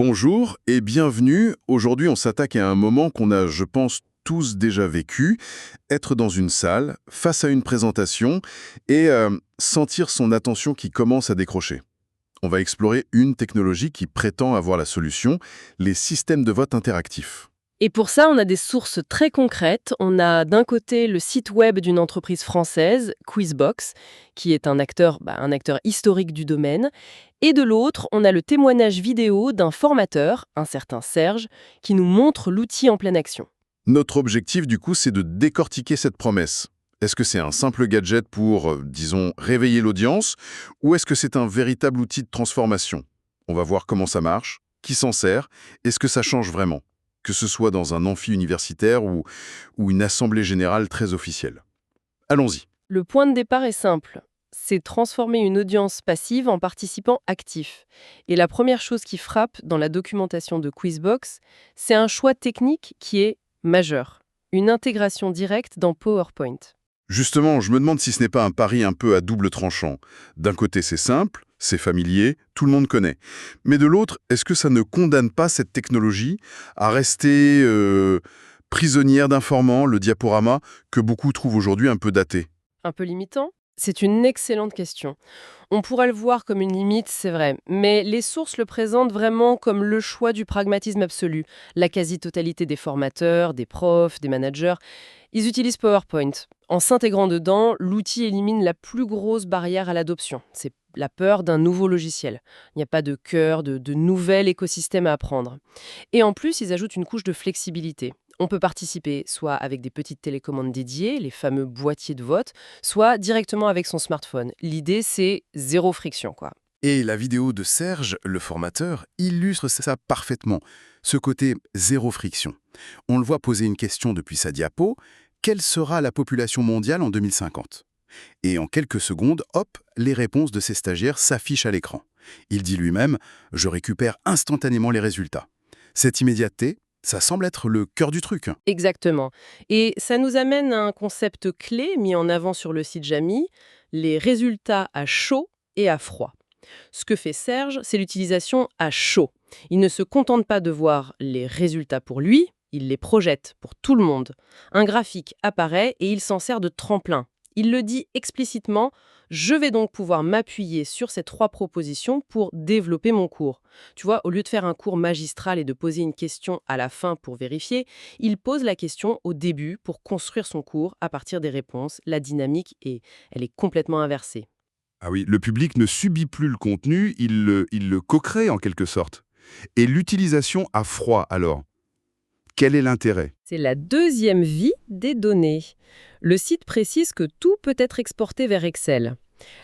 Bonjour et bienvenue. Aujourd'hui, on s'attaque à un moment qu'on a, je pense, tous déjà vécu. Être dans une salle, face à une présentation et sentir son attention qui commence à décrocher. On va explorer une technologie qui prétend avoir la solution, les systèmes de vote interactifs. Et pour ça, on a des sources très concrètes. On a d'un côté le site web d'une entreprise française, Quizbox, qui est un acteur historique du domaine. Et de l'autre, on a le témoignage vidéo d'un formateur, un certain Serge, qui nous montre l'outil en pleine action. Notre objectif, du coup, c'est de décortiquer cette promesse. Est-ce que c'est un simple gadget pour, disons, réveiller l'audience, ou est-ce que c'est un véritable outil de transformation? On va voir comment ça marche, qui s'en sert, et ce que ça change vraiment, que ce soit dans un amphi universitaire ou une assemblée générale très officielle. Allons-y. Le point de départ est simple. C'est transformer une audience passive en participant actif. Et la première chose qui frappe dans la documentation de Quizbox, c'est un choix technique qui est majeur. Une intégration directe dans PowerPoint. Justement, je me demande si ce n'est pas un pari un peu à double tranchant. D'un côté, c'est simple, c'est familier, tout le monde connaît. Mais de l'autre, est-ce que ça ne condamne pas cette technologie à rester prisonnière d'un format, le diaporama, que beaucoup trouvent aujourd'hui un peu daté? Un peu limitant? C'est une excellente question. On pourrait le voir comme une limite, c'est vrai, mais les sources le présentent vraiment comme le choix du pragmatisme absolu. La quasi-totalité des formateurs, des profs, des managers, ils utilisent PowerPoint. En s'intégrant dedans, l'outil élimine la plus grosse barrière à l'adoption. C'est la peur d'un nouveau logiciel. Il n'y a pas de cœur, de nouvel écosystème à apprendre. Et en plus, ils ajoutent une couche de flexibilité. On peut participer soit avec des petites télécommandes dédiées, les fameux boîtiers de vote, soit directement avec son smartphone. L'idée, c'est zéro friction, quoi. Et la vidéo de Serge, le formateur, illustre ça parfaitement, ce côté zéro friction. On le voit poser une question depuis sa diapo: quelle sera la population mondiale en 2050? Et en quelques secondes, hop, les réponses de ses stagiaires s'affichent à l'écran. Il dit lui-même: je récupère instantanément les résultats. Cette immédiateté, ça semble être le cœur du truc. Exactement. Et ça nous amène à un concept clé mis en avant sur le site Jamy, les résultats à chaud et à froid. Ce que fait Serge, c'est l'utilisation à chaud. Il ne se contente pas de voir les résultats pour lui, il les projette pour tout le monde. Un graphique apparaît et il s'en sert de tremplin. Il le dit explicitement: je vais donc pouvoir m'appuyer sur ces 3 propositions pour développer mon cours. Tu vois, au lieu de faire un cours magistral et de poser une question à la fin pour vérifier, il pose la question au début pour construire son cours à partir des réponses. La dynamique elle est complètement inversée. Ah oui, le public ne subit plus le contenu, il le co-crée en quelque sorte. Et l'utilisation à froid alors, quel est l'intérêt? C'est la deuxième vie des données. Le site précise que tout peut être exporté vers Excel.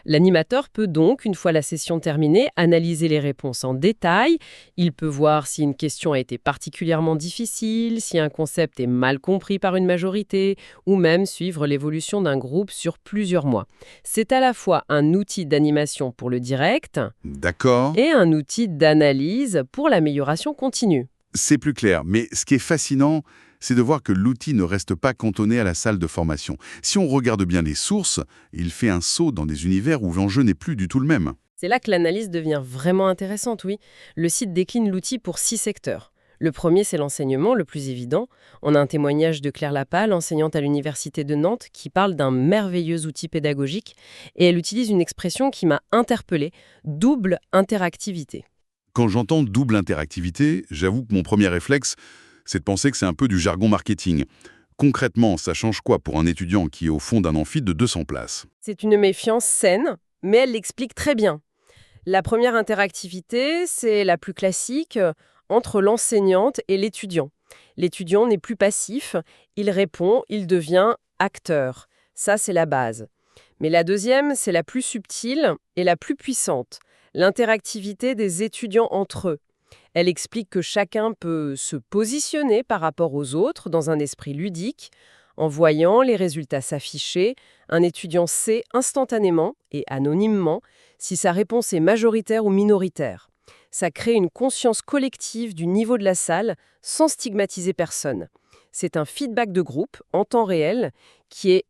L'animateur peut donc, une fois la session terminée, analyser les réponses en détail. Il peut voir si une question a été particulièrement difficile, si un concept est mal compris par une majorité, ou même suivre l'évolution d'un groupe sur plusieurs mois. C'est à la fois un outil d'animation pour le direct D'accord. et un outil d'analyse pour l'amélioration continue. C'est plus clair, mais ce qui est fascinant, c'est de voir que l'outil ne reste pas cantonné à la salle de formation. Si on regarde bien les sources, il fait un saut dans des univers où l'enjeu n'est plus du tout le même. C'est là que l'analyse devient vraiment intéressante, oui. Le site décline l'outil pour 6 secteurs. Le premier, c'est l'enseignement, le plus évident. On a un témoignage de Claire Lapal, enseignante à l'Université de Nantes, qui parle d'un merveilleux outil pédagogique. Et elle utilise une expression qui m'a interpellée: double interactivité. Quand j'entends double interactivité, j'avoue que mon premier réflexe, c'est de penser que c'est un peu du jargon marketing. Concrètement, ça change quoi pour un étudiant qui est au fond d'un amphi de 200 places? C'est une méfiance saine, mais elle l'explique très bien. La première interactivité, c'est la plus classique, entre l'enseignante et l'étudiant. L'étudiant n'est plus passif, il répond, il devient acteur. Ça, c'est la base. Mais la deuxième, c'est la plus subtile et la plus puissante. L'interactivité des étudiants entre eux. Elle explique que chacun peut se positionner par rapport aux autres dans un esprit ludique. En voyant les résultats s'afficher, un étudiant sait instantanément et anonymement si sa réponse est majoritaire ou minoritaire. Ça crée une conscience collective du niveau de la salle sans stigmatiser personne. C'est un feedback de groupe en temps réel qui est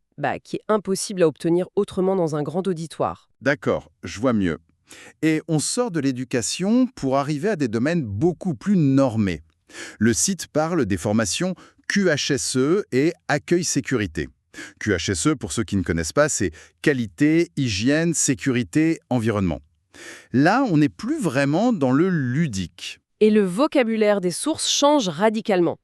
impossible à obtenir autrement dans un grand auditoire. D'accord, je vois mieux. Et on sort de l'éducation pour arriver à des domaines beaucoup plus normés. Le site parle des formations QHSE et accueil sécurité. QHSE, pour ceux qui ne connaissent pas, c'est qualité, hygiène, sécurité, environnement. Là, on n'est plus vraiment dans le ludique. Et le vocabulaire des sources change radicalement.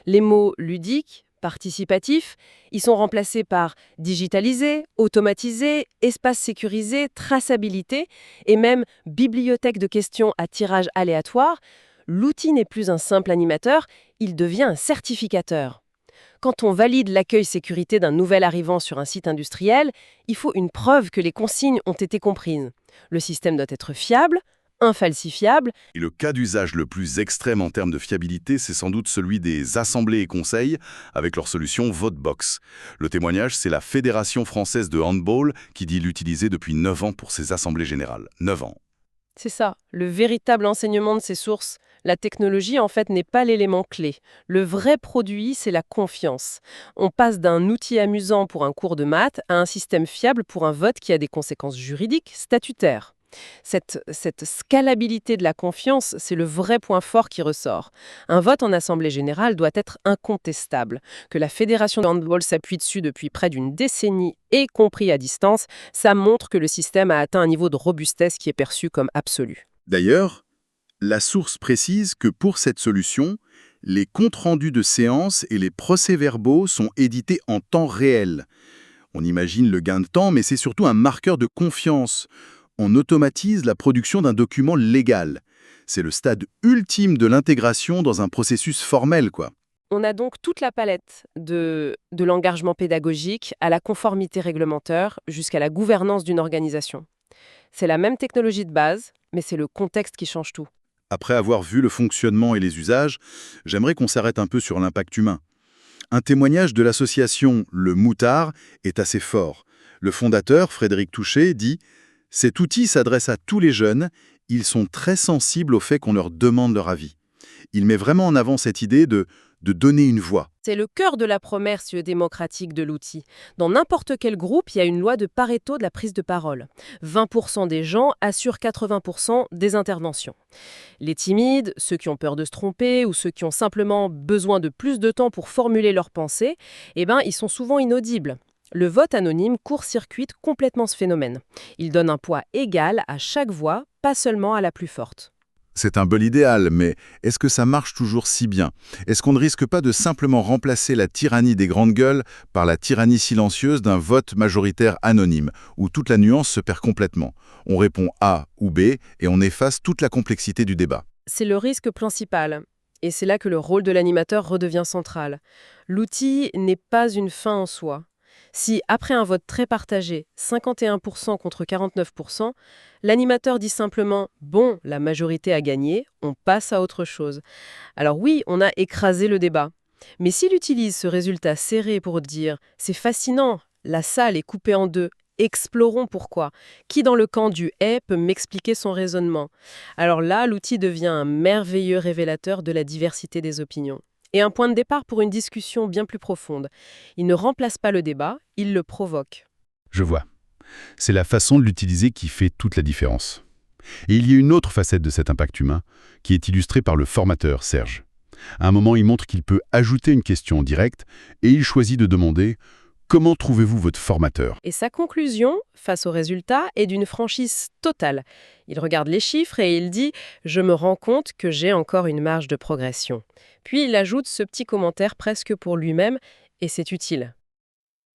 Les mots ludique, participatif, ils sont remplacés par digitalisé, automatisé, espace sécurisé, traçabilité et même bibliothèque de questions à tirage aléatoire. L'outil n'est plus un simple animateur, il devient un certificateur. Quand on valide l'accueil sécurité d'un nouvel arrivant sur un site industriel, il faut une preuve que les consignes ont été comprises. Le système doit être fiable, infalsifiable. Et le cas d'usage le plus extrême en termes de fiabilité, c'est sans doute celui des assemblées et conseils avec leur solution VoteBox. Le témoignage, c'est la Fédération française de handball qui dit l'utiliser depuis 9 ans pour ses assemblées générales. 9 ans. C'est ça, le véritable enseignement de ces sources. La technologie, en fait, n'est pas l'élément clé. Le vrai produit, c'est la confiance. On passe d'un outil amusant pour un cours de maths à un système fiable pour un vote qui a des conséquences juridiques, statutaires. Cette scalabilité de la confiance, c'est le vrai point fort qui ressort. Un vote en assemblée générale doit être incontestable. Que la Fédération de handball s'appuie dessus depuis près d'une décennie, y compris à distance, ça montre que le système a atteint un niveau de robustesse qui est perçu comme absolu. D'ailleurs, la source précise que pour cette solution, les comptes rendus de séance et les procès-verbaux sont édités en temps réel. On imagine le gain de temps, mais c'est surtout un marqueur de confiance. On automatise la production d'un document légal. C'est le stade ultime de l'intégration dans un processus formel, quoi. On a donc toute la palette de l'engagement pédagogique à la conformité réglementaire jusqu'à la gouvernance d'une organisation. C'est la même technologie de base, mais c'est le contexte qui change tout. Après avoir vu le fonctionnement et les usages, j'aimerais qu'on s'arrête un peu sur l'impact humain. Un témoignage de l'association Le Moutard est assez fort. Le fondateur, Frédéric Touchet, dit « Cet outil s'adresse à tous les jeunes, ils sont très sensibles au fait qu'on leur demande leur avis. » Il met vraiment en avant cette idée de donner une voix. C'est le cœur de la promesse démocratique de l'outil. Dans n'importe quel groupe, il y a une loi de Pareto de la prise de parole. 20% des gens assurent 80% des interventions. Les timides, ceux qui ont peur de se tromper ou ceux qui ont simplement besoin de plus de temps pour formuler leurs pensées, ils sont souvent inaudibles. Le vote anonyme court-circuite complètement ce phénomène. Il donne un poids égal à chaque voix, pas seulement à la plus forte. C'est un bel idéal, mais est-ce que ça marche toujours si bien? Est-ce qu'on ne risque pas de simplement remplacer la tyrannie des grandes gueules par la tyrannie silencieuse d'un vote majoritaire anonyme, où toute la nuance se perd complètement? On répond A ou B et on efface toute la complexité du débat. C'est le risque principal. Et c'est là que le rôle de l'animateur redevient central. L'outil n'est pas une fin en soi. Si, après un vote très partagé, 51% contre 49%, l'animateur dit simplement « Bon, la majorité a gagné, on passe à autre chose ». Alors oui, on a écrasé le débat. Mais s'il utilise ce résultat serré pour dire « C'est fascinant, la salle est coupée en deux, explorons pourquoi. Qui dans le camp du « est » peut m'expliquer son raisonnement ?» Alors là, l'outil devient un merveilleux révélateur de la diversité des opinions. Et un point de départ pour une discussion bien plus profonde. Il ne remplace pas le débat, il le provoque. Je vois. C'est la façon de l'utiliser qui fait toute la différence. Et il y a une autre facette de cet impact humain qui est illustrée par le formateur, Serge. À un moment, il montre qu'il peut ajouter une question en direct et il choisit de demander « Comment trouvez-vous votre formateur ?» Et sa conclusion, face au résultat, est d'une franchise totale. Il regarde les chiffres et il dit « Je me rends compte que j'ai encore une marge de progression ». Puis il ajoute ce petit commentaire presque pour lui-même et c'est utile.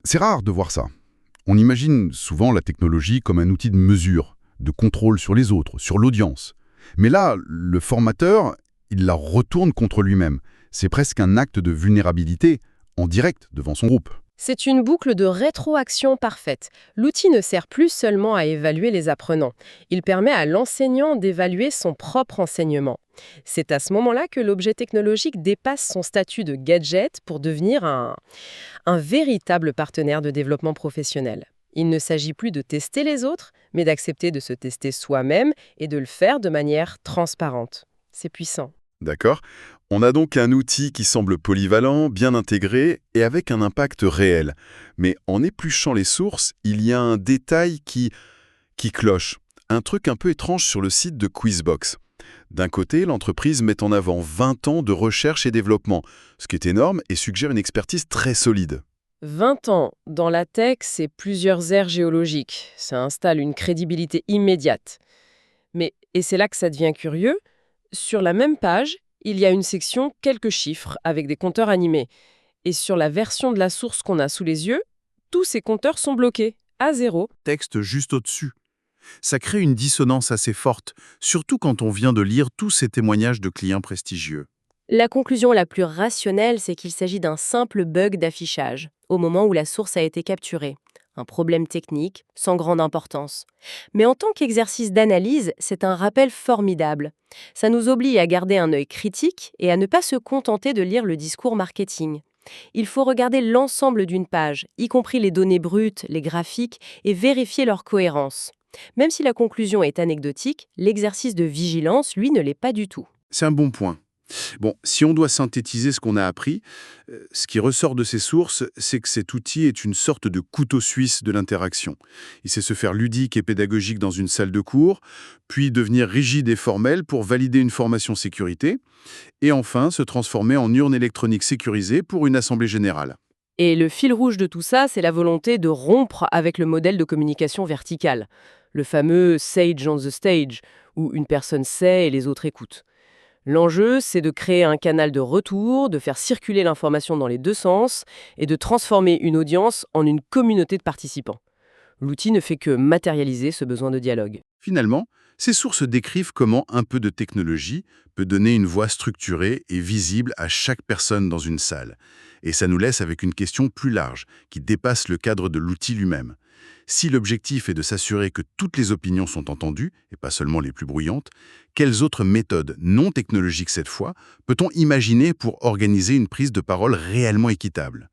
C'est rare de voir ça. On imagine souvent la technologie comme un outil de mesure, de contrôle sur les autres, sur l'audience. Mais là, le formateur, il la retourne contre lui-même. C'est presque un acte de vulnérabilité en direct devant son groupe. C'est une boucle de rétroaction parfaite. L'outil ne sert plus seulement à évaluer les apprenants. Il permet à l'enseignant d'évaluer son propre enseignement. C'est à ce moment-là que l'objet technologique dépasse son statut de gadget pour devenir un véritable partenaire de développement professionnel. Il ne s'agit plus de tester les autres, mais d'accepter de se tester soi-même et de le faire de manière transparente. C'est puissant. D'accord. On a donc un outil qui semble polyvalent, bien intégré et avec un impact réel. Mais en épluchant les sources, il y a un détail qui cloche. Un truc un peu étrange sur le site de Quizbox. D'un côté, l'entreprise met en avant 20 ans de recherche et développement, ce qui est énorme et suggère une expertise très solide. 20 ans dans la tech, c'est plusieurs ères géologiques. Ça installe une crédibilité immédiate. Et c'est là que ça devient curieux, sur la même page, il y a une section quelques chiffres avec des compteurs animés. Et sur la version de la source qu'on a sous les yeux, tous ces compteurs sont bloqués, à 0. Texte juste au-dessus. Ça crée une dissonance assez forte, surtout quand on vient de lire tous ces témoignages de clients prestigieux. La conclusion la plus rationnelle, c'est qu'il s'agit d'un simple bug d'affichage, au moment où la source a été capturée. Un problème technique, sans grande importance. Mais en tant qu'exercice d'analyse, c'est un rappel formidable. Ça nous oblige à garder un œil critique et à ne pas se contenter de lire le discours marketing. Il faut regarder l'ensemble d'une page, y compris les données brutes, les graphiques, et vérifier leur cohérence. Même si la conclusion est anecdotique, l'exercice de vigilance, lui, ne l'est pas du tout. C'est un bon point. Bon, si on doit synthétiser ce qu'on a appris, ce qui ressort de ces sources, c'est que cet outil est une sorte de couteau suisse de l'interaction. Il sait se faire ludique et pédagogique dans une salle de cours, puis devenir rigide et formel pour valider une formation sécurité, et enfin se transformer en urne électronique sécurisée pour une assemblée générale. Et le fil rouge de tout ça, c'est la volonté de rompre avec le modèle de communication verticale. Le fameux sage on the stage, où une personne sait et les autres écoutent. L'enjeu, c'est de créer un canal de retour, de faire circuler l'information dans les deux sens et de transformer une audience en une communauté de participants. L'outil ne fait que matérialiser ce besoin de dialogue. Finalement, ces sources décrivent comment un peu de technologie peut donner une voix structurée et visible à chaque personne dans une salle. Et ça nous laisse avec une question plus large, qui dépasse le cadre de l'outil lui-même. Si l'objectif est de s'assurer que toutes les opinions sont entendues, et pas seulement les plus bruyantes, quelles autres méthodes non technologiques cette fois peut-on imaginer pour organiser une prise de parole réellement équitable ?